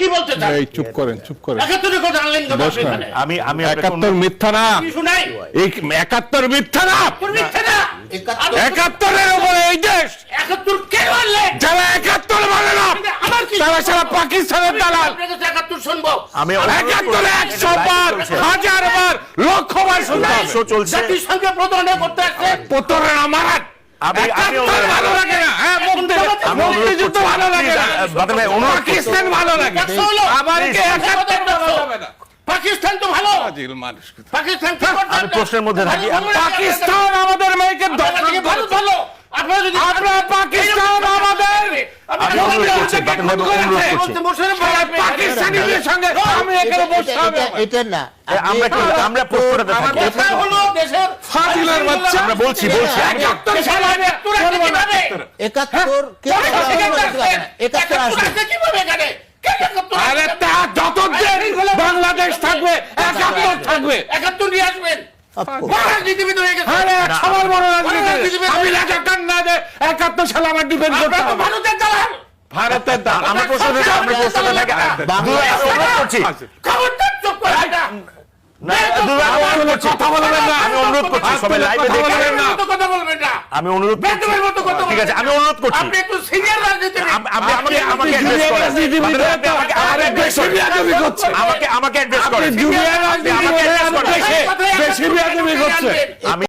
কি বলতে চান? এই চুপ করেন 71 কথা আনলেন কেন আপনি এখানে? আমি 71 মিথ্যা না, কি শুনাই? এই 71 মিথ্যা না, তোর মিথ্যা না। 71 এর উপরে এই দেশ 71 কে বললেন? যারা 71 মানে না আমার কি? তারা সারা পাকিস্তানের দালাল। আপনার কাছে 71 শুনবো। আমি 71 100 বার, 1000 বার, লক্ষ বার শুনতে হবে। শো চলছে। জাতিসংঘে প্রধানে করতে আসছে। প্রতারণা আমার আমি 71 ভালো লাগে না, হ্যাঁ মুক্তিযুদ্ধ ভালো লাগে না, পাকিস্তান ভালো লাগে, আবার কি 71 ভালো হবে না? পাকিস্তান তো ভালো। ফাজিল মানুষ। পাকিস্তান কি করতে আমি প্রশ্নের মধ্যে থাকি। পাকিস্তান আমাদের মেয়েকে দর্শন ভালো ভালো। আপনারা যদি আপনারা পাকিস্তান আমাদের আমি অনুরোধ করছি, বাটন ভাই, অনুরোধ করছি। পাকিস্তানিদের সঙ্গে আমি এখানে বসতে হবে। এটা না আমরা প্রশ্নটাতে থাকি। কথা হলো দেশের ফাজিলের বাচ্চা। আমরা বলছি 71 সালে আমি 71 কে 71 আসবে কিভাবে এখানে? আরে তা যতদিন বাংলাদেশ থাকবে 71 থাকবে। 71 নিয়ে আসবেন। বড় রাজনীতিবিদ হয়ে গেছে। আরে সবার বড় রাজনীতি আমি রাজাকার না যে 71 সালে আমার ডিফেন্ড করতে আপনারা তো হবে। ভারতের দালাল। ভারতের দালাল। আমরা প্রশ্নটাতে থাকি। আমরা প্রশ্নটাতে থাকি। অনুরোধ করছি। খবরদার চুপ করে এটা। না, অনুরোধ করছি। কথা বলবেন না। আমি অনুরোধ করছি, সবাই লাইভে কথা দেখে। বলবেন না। কথা বলবেন না। আমি অনুরোধ করছি। বেদমের মতো কথা ঠিক আছে, বলবেন। আমি অনুরোধ করছি। আপনি একটু সিনিয়র রাজনীতিবিদ। আপনি আমাকে অ্যাড্রেস জুনিয়র করেন। রাজনীতিবিদের তো আরে বেশি বিয়াদবি করছে। আমাকে অ্যাড্রেস করেন। জুনিয়র রাজনীতিবিদের বেশি বিয়াদবি করছে। আমি